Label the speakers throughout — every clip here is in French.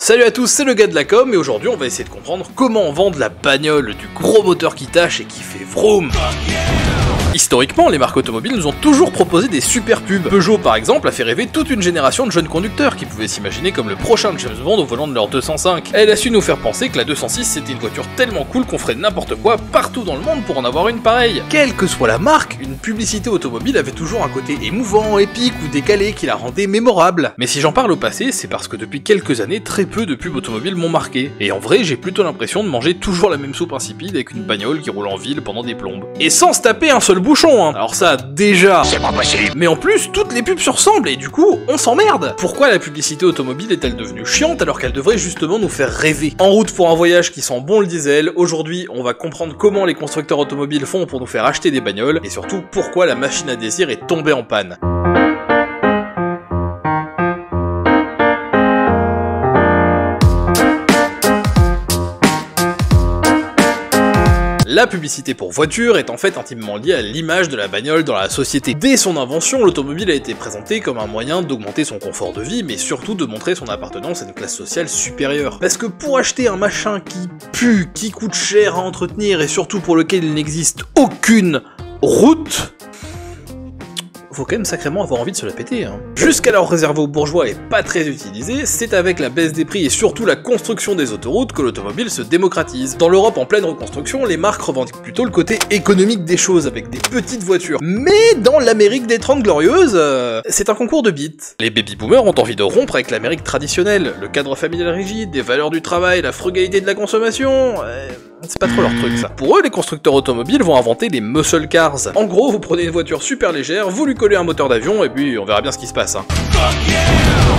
Speaker 1: Salut à tous, c'est le gars de la com et aujourd'hui on va essayer de comprendre comment vendre la bagnole du gros moteur qui tâche et qui fait vroom. Historiquement, les marques automobiles nous ont toujours proposé des super pubs. Peugeot par exemple a fait rêver toute une génération de jeunes conducteurs qui pouvaient s'imaginer comme le prochain James Bond au volant de leur 205. Elle a su nous faire penser que la 206 c'était une voiture tellement cool qu'on ferait n'importe quoi partout dans le monde pour en avoir une pareille. Quelle que soit la marque, une publicité automobile avait toujours un côté émouvant, épique ou décalé qui la rendait mémorable. Mais si j'en parle au passé, c'est parce que depuis quelques années, très peu de pubs automobiles m'ont marqué. Et en vrai, j'ai plutôt l'impression de manger toujours la même soupe insipide avec une bagnole qui roule en ville pendant des plombes. Et sans se taper un seul bouchon, hein. Alors ça, déjà, c'est pas possible. Mais en plus, toutes les pubs se ressemblent et du coup, on s'emmerde. Pourquoi la publicité automobile est-elle devenue chiante alors qu'elle devrait justement nous faire rêver? En route pour un voyage qui sent bon le diesel, aujourd'hui, on va comprendre comment les constructeurs automobiles font pour nous faire acheter des bagnoles et surtout pourquoi la machine à désir est tombée en panne. La publicité pour voiture est en fait intimement liée à l'image de la bagnole dans la société. Dès son invention, l'automobile a été présentée comme un moyen d'augmenter son confort de vie, mais surtout de montrer son appartenance à une classe sociale supérieure. Parce que pour acheter un machin qui pue, qui coûte cher à entretenir et surtout pour lequel il n'existe aucune route, faut quand même sacrément avoir envie de se la péter, hein. Jusqu'alors réservé aux bourgeois et pas très utilisé, c'est avec la baisse des prix et surtout la construction des autoroutes que l'automobile se démocratise. Dans l'Europe en pleine reconstruction, les marques revendiquent plutôt le côté économique des choses avec des petites voitures. Mais dans l'Amérique des 30 glorieuses, c'est un concours de bits. Les baby-boomers ont envie de rompre avec l'Amérique traditionnelle, le cadre familial rigide, des valeurs du travail, la frugalité de la consommation... c'est pas trop leur truc ça. Pour eux, les constructeurs automobiles vont inventer les muscle cars. En gros, vous prenez une voiture super légère, vous lui collez un moteur d'avion et puis on verra bien ce qui se passe, hein.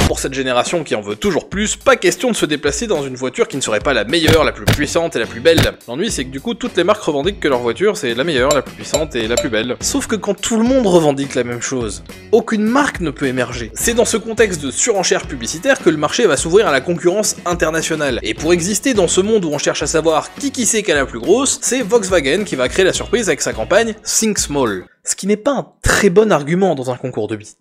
Speaker 1: Pour cette génération qui en veut toujours plus, pas question de se déplacer dans une voiture qui ne serait pas la meilleure, la plus puissante et la plus belle. L'ennui c'est que du coup toutes les marques revendiquent que leur voiture c'est la meilleure, la plus puissante et la plus belle. Sauf que quand tout le monde revendique la même chose, aucune marque ne peut émerger. C'est dans ce contexte de surenchère publicitaire que le marché va s'ouvrir à la concurrence internationale. Et pour exister dans ce monde où on cherche à savoir qui c'est qu'à la plus grosse, c'est Volkswagen qui va créer la surprise avec sa campagne Think Small. Ce qui n'est pas un très bon argument dans un concours de bits.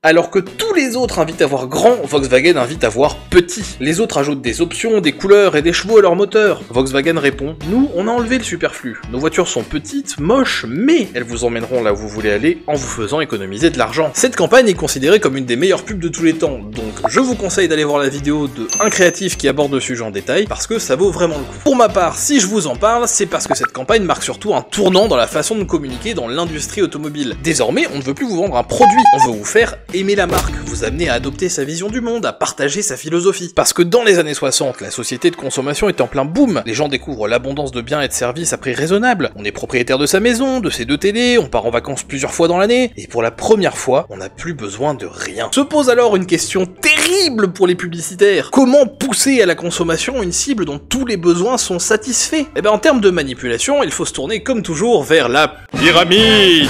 Speaker 1: Alors que tous les autres invitent à voir grand, Volkswagen invite à voir petit. Les autres ajoutent des options, des couleurs et des chevaux à leur moteur. Volkswagen répond, nous on a enlevé le superflu. Nos voitures sont petites, moches, mais elles vous emmèneront là où vous voulez aller en vous faisant économiser de l'argent. Cette campagne est considérée comme une des meilleures pubs de tous les temps, donc je vous conseille d'aller voir la vidéo de un créatif qui aborde le sujet en détail, parce que ça vaut vraiment le coup. Pour ma part, si je vous en parle, c'est parce que cette campagne marque surtout un tournant dans la façon de communiquer dans l'industrie automobile. Désormais, on ne veut plus vous vendre un produit, on veut vous faire aimer la marque, vous amener à adopter sa vision du monde, à partager sa philosophie. Parce que dans les années 60, la société de consommation est en plein boom, les gens découvrent l'abondance de biens et de services à prix raisonnable, on est propriétaire de sa maison, de ses 2 télés, on part en vacances plusieurs fois dans l'année, et pour la première fois, on n'a plus besoin de rien. Se pose alors une question terrible pour les publicitaires. Comment pousser à la consommation une cible dont tous les besoins sont satisfaits? Eh ben en termes de manipulation, il faut se tourner comme toujours vers la pyramide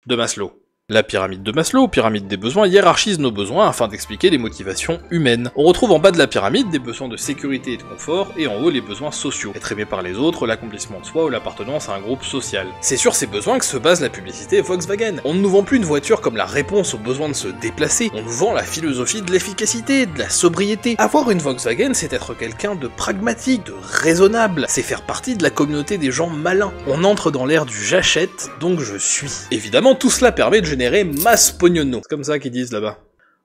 Speaker 1: de Maslow. La pyramide de Maslow, pyramide des besoins, hiérarchise nos besoins afin d'expliquer les motivations humaines. On retrouve en bas de la pyramide des besoins de sécurité et de confort, et en haut les besoins sociaux. Être aimé par les autres, l'accomplissement de soi ou l'appartenance à un groupe social. C'est sur ces besoins que se base la publicité Volkswagen. On ne nous vend plus une voiture comme la réponse au besoin de se déplacer, on nous vend la philosophie de l'efficacité, de la sobriété. Avoir une Volkswagen, c'est être quelqu'un de pragmatique, de raisonnable, c'est faire partie de la communauté des gens malins. On entre dans l'ère du j'achète, donc je suis. Évidemment, tout cela permet de générer masse pognono. C'est comme ça qu'ils disent là-bas,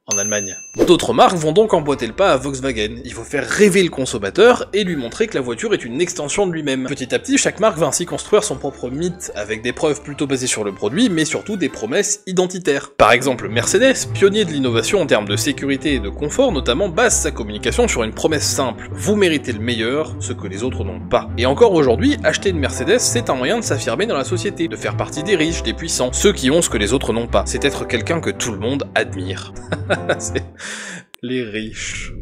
Speaker 1: en Allemagne. D'autres marques vont donc emboîter le pas à Volkswagen. Il faut faire rêver le consommateur et lui montrer que la voiture est une extension de lui-même. Petit à petit, chaque marque va ainsi construire son propre mythe, avec des preuves plutôt basées sur le produit, mais surtout des promesses identitaires. Par exemple, Mercedes, pionnier de l'innovation en termes de sécurité et de confort notamment, base sa communication sur une promesse simple. Vous méritez le meilleur, ce que les autres n'ont pas. Et encore aujourd'hui, acheter une Mercedes, c'est un moyen de s'affirmer dans la société, de faire partie des riches, des puissants, ceux qui ont ce que les autres n'ont pas. C'est être quelqu'un que tout le monde admire. C'est les riches.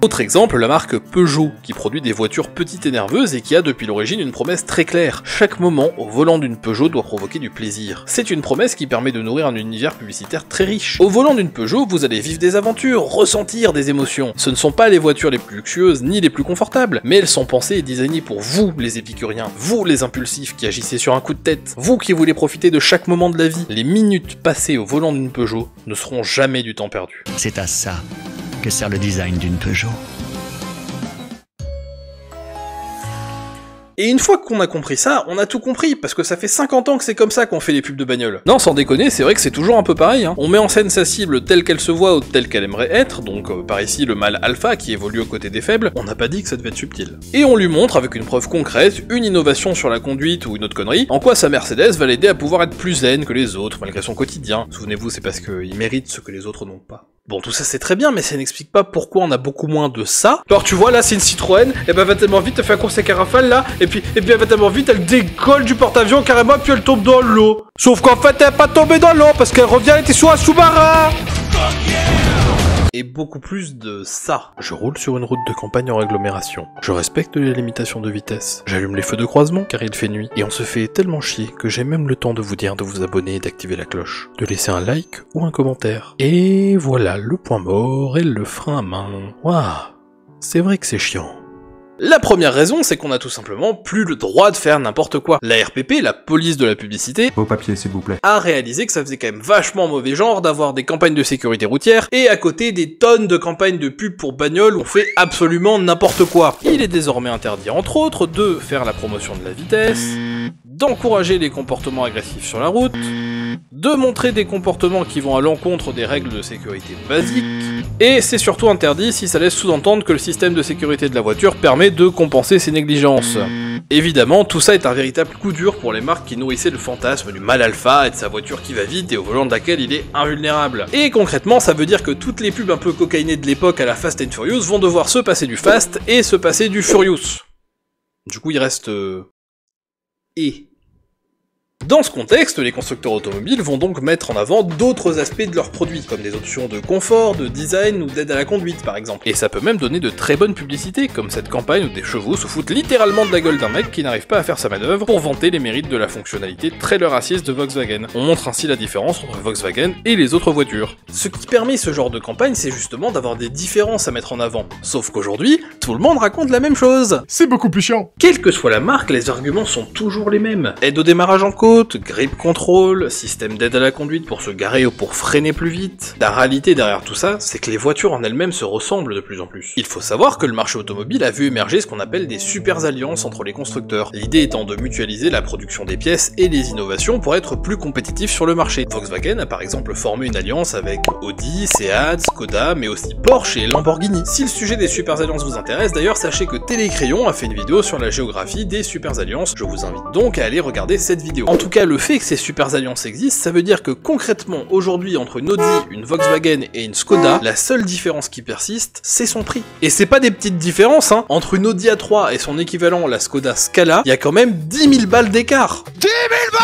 Speaker 1: Autre exemple, la marque Peugeot, qui produit des voitures petites et nerveuses et qui a depuis l'origine une promesse très claire. Chaque moment au volant d'une Peugeot doit provoquer du plaisir. C'est une promesse qui permet de nourrir un univers publicitaire très riche. Au volant d'une Peugeot, vous allez vivre des aventures, ressentir des émotions. Ce ne sont pas les voitures les plus luxueuses ni les plus confortables, mais elles sont pensées et designées pour vous, les épicuriens, vous les impulsifs qui agissez sur un coup de tête, vous qui voulez profiter de chaque moment de la vie. Les minutes passées au volant d'une Peugeot ne seront jamais du temps perdu.
Speaker 2: C'est à ça que sert le design d'une Peugeot.
Speaker 1: Et une fois qu'on a compris ça, on a tout compris, parce que ça fait 50 ans que c'est comme ça qu'on fait les pubs de bagnole. Non, sans déconner, c'est vrai que c'est toujours un peu pareil, hein. On met en scène sa cible telle qu'elle se voit ou telle qu'elle aimerait être, donc par ici le mâle alpha qui évolue aux côtés des faibles, on n'a pas dit que ça devait être subtil. Et on lui montre avec une preuve concrète, une innovation sur la conduite ou une autre connerie, en quoi sa Mercedes va l'aider à pouvoir être plus zen que les autres, malgré son quotidien. Souvenez-vous, c'est parce qu'il mérite ce que les autres n'ont pas. Bon, tout ça c'est très bien, mais ça n'explique pas pourquoi on a beaucoup moins de ça. Alors tu vois, là c'est une Citroën, et ben va tellement vite, elle fait un course à Rafale là, et puis elle va tellement vite, elle décolle du porte-avions carrément, puis elle tombe dans l'eau. Sauf qu'en fait, elle n'est pas tombée dans l'eau, parce qu'elle revient, elle était sur un sous-marin. Et beaucoup plus de ça. Je roule sur une route de campagne en agglomération. Je respecte les limitations de vitesse. J'allume les feux de croisement car il fait nuit. Et on se fait tellement chier que j'ai même le temps de vous dire de vous abonner et d'activer la cloche. De laisser un like ou un commentaire. Et voilà le point mort et le frein à main. Waouh, c'est vrai que c'est chiant. La première raison, c'est qu'on a tout simplement plus le droit de faire n'importe quoi. La RPP, la police de la publicité,
Speaker 3: vos papiers s'il vous plaît,
Speaker 1: a réalisé que ça faisait quand même vachement mauvais genre d'avoir des campagnes de sécurité routière et à côté des tonnes de campagnes de pub pour bagnoles où on fait absolument n'importe quoi. Il est désormais interdit entre autres de faire la promotion de la vitesse, d'encourager les comportements agressifs sur la route, de montrer des comportements qui vont à l'encontre des règles de sécurité basiques, et c'est surtout interdit si ça laisse sous-entendre que le système de sécurité de la voiture permet de compenser ces négligences. Évidemment, tout ça est un véritable coup dur pour les marques qui nourrissaient le fantasme du mâle alpha et de sa voiture qui va vite et au volant de laquelle il est invulnérable. Et concrètement, ça veut dire que toutes les pubs un peu cocaïnées de l'époque à la Fast and Furious vont devoir se passer du Fast et se passer du Furious. Du coup, il reste... Dans ce contexte, les constructeurs automobiles vont donc mettre en avant d'autres aspects de leurs produits, comme des options de confort, de design ou d'aide à la conduite par exemple. Et ça peut même donner de très bonnes publicités, comme cette campagne où des chevaux se foutent littéralement de la gueule d'un mec qui n'arrive pas à faire sa manœuvre pour vanter les mérites de la fonctionnalité trailer assist de Volkswagen. On montre ainsi la différence entre Volkswagen et les autres voitures. Ce qui permet ce genre de campagne, c'est justement d'avoir des différences à mettre en avant. Sauf qu'aujourd'hui, tout le monde raconte la même chose.
Speaker 3: c'est beaucoup plus chiant.
Speaker 1: Quelle que soit la marque, les arguments sont toujours les mêmes. Aide au démarrage en côte, grip control, système d'aide à la conduite pour se garer ou pour freiner plus vite. La réalité derrière tout ça, c'est que les voitures en elles-mêmes se ressemblent de plus en plus. Il faut savoir que le marché automobile a vu émerger ce qu'on appelle des super alliances entre les constructeurs, l'idée étant de mutualiser la production des pièces et les innovations pour être plus compétitifs sur le marché. Volkswagen a par exemple formé une alliance avec Audi, Seat, Skoda, mais aussi Porsche et Lamborghini. Si le sujet des super alliances vous intéresse, d'ailleurs sachez que Télécrayon a fait une vidéo sur la géographie des super alliances, je vous invite donc à aller regarder cette vidéo. En tout cas, le fait que ces super alliances existent, ça veut dire que concrètement, aujourd'hui, entre une Audi, une Volkswagen et une Skoda, la seule différence qui persiste, c'est son prix. Et c'est pas des petites différences, hein. Entre une Audi A3 et son équivalent, la Skoda Scala, il y a quand même 10 000 balles d'écart. 10 000 balles!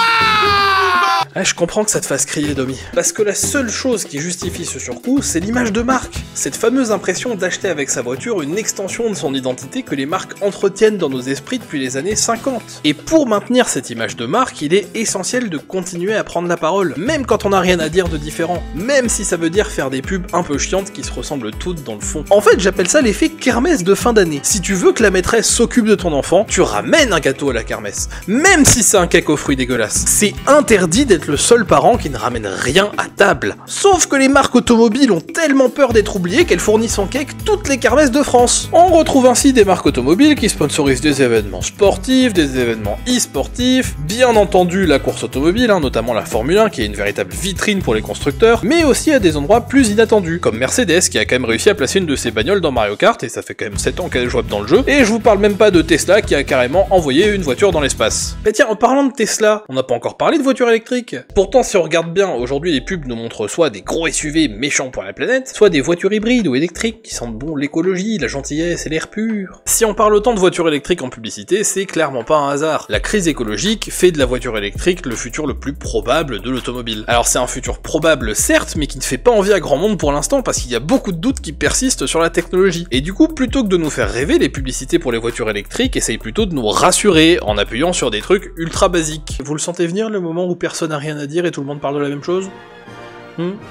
Speaker 1: Ah, je comprends que ça te fasse crier, Domi. Parce que la seule chose qui justifie ce surcoût, c'est l'image de marque. Cette fameuse impression d'acheter avec sa voiture une extension de son identité que les marques entretiennent dans nos esprits depuis les années 50. Et pour maintenir cette image de marque, il est essentiel de continuer à prendre la parole, même quand on n'a rien à dire de différent, même si ça veut dire faire des pubs un peu chiantes qui se ressemblent toutes dans le fond. En fait, j'appelle ça l'effet kermesse de fin d'année. Si tu veux que la maîtresse s'occupe de ton enfant, tu ramènes un gâteau à la kermesse, même si c'est un cake aux fruits dégueulasse. C'est interdit d'être le seul parent qui ne ramène rien à table. Sauf que les marques automobiles ont tellement peur d'être oubliées qu'elles fournissent en cake toutes les kermesses de France. On retrouve ainsi des marques automobiles qui sponsorisent des événements sportifs, des événements e-sportifs, bien entendu la course automobile, notamment la Formule 1 qui est une véritable vitrine pour les constructeurs, mais aussi à des endroits plus inattendus, comme Mercedes qui a quand même réussi à placer une de ses bagnoles dans Mario Kart, et ça fait quand même 7 ans qu'elle est jouable dans le jeu, et je vous parle même pas de Tesla qui a carrément envoyé une voiture dans l'espace. Mais tiens, en parlant de Tesla, on n'a pas encore parlé de voiture électrique. électrique. Pourtant, si on regarde bien, aujourd'hui les pubs nous montrent soit des gros SUV méchants pour la planète, soit des voitures hybrides ou électriques qui sentent bon l'écologie, la gentillesse et l'air pur. Si on parle autant de voitures électriques en publicité, c'est clairement pas un hasard. La crise écologique fait de la voiture électrique le futur le plus probable de l'automobile. Alors c'est un futur probable certes, mais qui ne fait pas envie à grand monde pour l'instant parce qu'il y a beaucoup de doutes qui persistent sur la technologie. Et du coup, plutôt que de nous faire rêver, les publicités pour les voitures électriques essayent plutôt de nous rassurer en appuyant sur des trucs ultra basiques. Vous le sentez venir le moment où personne n'a rien à dire et tout le monde parle de la même chose ?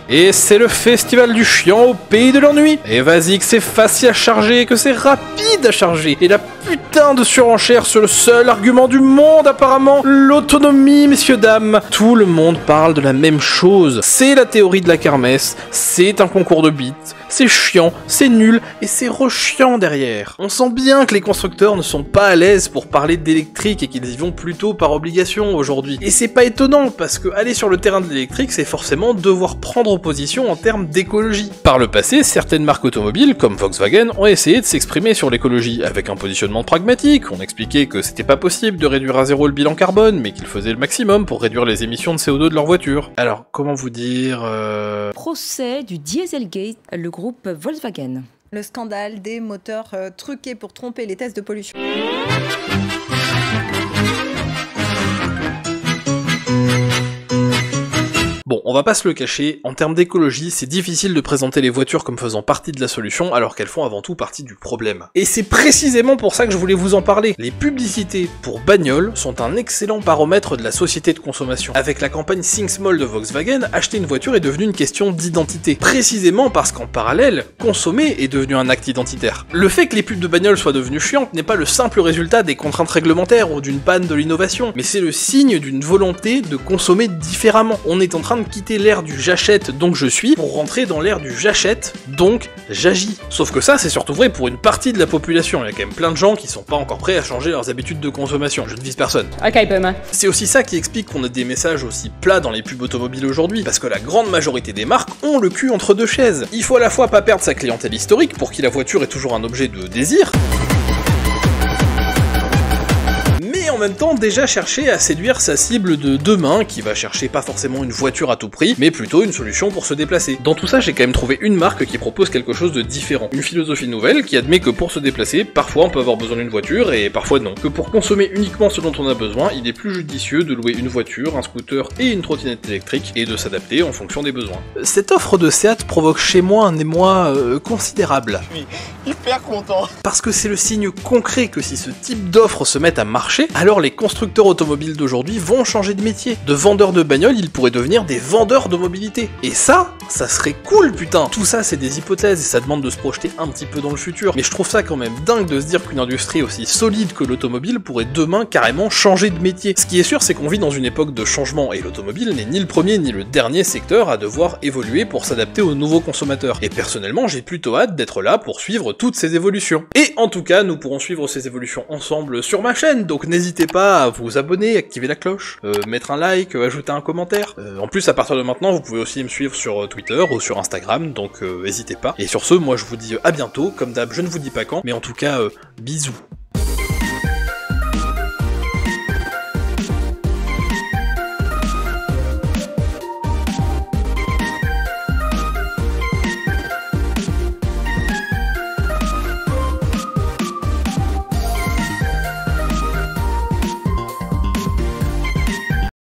Speaker 1: Et c'est le festival du chiant au pays de l'ennui. Et vas-y que c'est facile à charger, que c'est rapide à charger. Et la putain de surenchère sur le seul argument du monde apparemment, l'autonomie, messieurs dames. Tout le monde parle de la même chose. C'est la théorie de la kermesse, c'est un concours de bits, c'est chiant, c'est nul, et c'est rechiant derrière. On sent bien que les constructeurs ne sont pas à l'aise pour parler d'électrique et qu'ils y vont plutôt par obligation aujourd'hui. Et c'est pas étonnant, parce que aller sur le terrain de l'électrique, c'est forcément devoir prendre position en termes d'écologie. Par le passé, certaines marques automobiles, comme Volkswagen, ont essayé de s'exprimer sur l'écologie, avec un positionnement pragmatique. On expliquait que c'était pas possible de réduire à zéro le bilan carbone, mais qu'ils faisaient le maximum pour réduire les émissions de CO2 de leur voiture. Alors, comment vous dire
Speaker 3: Procès du Dieselgate, le groupe Volkswagen.
Speaker 4: Le scandale des moteurs truqués pour tromper les tests de pollution.
Speaker 1: Bon, on va pas se le cacher, en termes d'écologie, c'est difficile de présenter les voitures comme faisant partie de la solution alors qu'elles font avant tout partie du problème. Et c'est précisément pour ça que je voulais vous en parler. Les publicités pour bagnoles sont un excellent baromètre de la société de consommation. Avec la campagne Think Small de Volkswagen, acheter une voiture est devenu une question d'identité. Précisément parce qu'en parallèle, consommer est devenu un acte identitaire. Le fait que les pubs de bagnoles soient devenues chiantes n'est pas le simple résultat des contraintes réglementaires ou d'une panne de l'innovation, mais c'est le signe d'une volonté de consommer différemment. On est en train de quitter l'ère du j'achète donc je suis pour rentrer dans l'ère du j'achète donc j'agis. Sauf que ça c'est surtout vrai pour une partie de la population, il y a quand même plein de gens qui sont pas encore prêts à changer leurs habitudes de consommation, je ne vise personne.
Speaker 3: Ok, boomer.
Speaker 1: C'est aussi ça qui explique qu'on ait des messages aussi plats dans les pubs automobiles aujourd'hui, parce que la grande majorité des marques ont le cul entre deux chaises. Il faut à la fois pas perdre sa clientèle historique pour qui la voiture est toujours un objet de désir, en même temps déjà chercher à séduire sa cible de demain, qui va chercher pas forcément une voiture à tout prix, mais plutôt une solution pour se déplacer. Dans tout ça, j'ai quand même trouvé une marque qui propose quelque chose de différent, une philosophie nouvelle qui admet que pour se déplacer, parfois on peut avoir besoin d'une voiture et parfois non. Que pour consommer uniquement ce dont on a besoin, il est plus judicieux de louer une voiture, un scooter et une trottinette électrique et de s'adapter en fonction des besoins. Cette offre de Seat provoque chez moi un émoi considérable.
Speaker 5: Je suis hyper content.
Speaker 1: Parce que c'est le signe concret que si ce type d'offre se met à marcher, alors les constructeurs automobiles d'aujourd'hui vont changer de métier. De vendeurs de bagnoles, ils pourraient devenir des vendeurs de mobilité. Et ça serait cool, putain. Tout ça, c'est des hypothèses et ça demande de se projeter un petit peu dans le futur. Mais je trouve ça quand même dingue de se dire qu'une industrie aussi solide que l'automobile pourrait demain carrément changer de métier. Ce qui est sûr, c'est qu'on vit dans une époque de changement et l'automobile n'est ni le premier ni le dernier secteur à devoir évoluer pour s'adapter aux nouveaux consommateurs. Et personnellement, j'ai plutôt hâte d'être là pour suivre toutes ces évolutions. Et en tout cas, nous pourrons suivre ces évolutions ensemble sur ma chaîne, donc n'hésitez pas à vous abonner, activer la cloche, mettre un like, ajouter un commentaire. En plus, à partir de maintenant, vous pouvez aussi me suivre sur Twitter ou sur Instagram, donc n'hésitez pas. Et sur ce, moi je vous dis à bientôt, comme d'hab, je ne vous dis pas quand, mais en tout cas, bisous.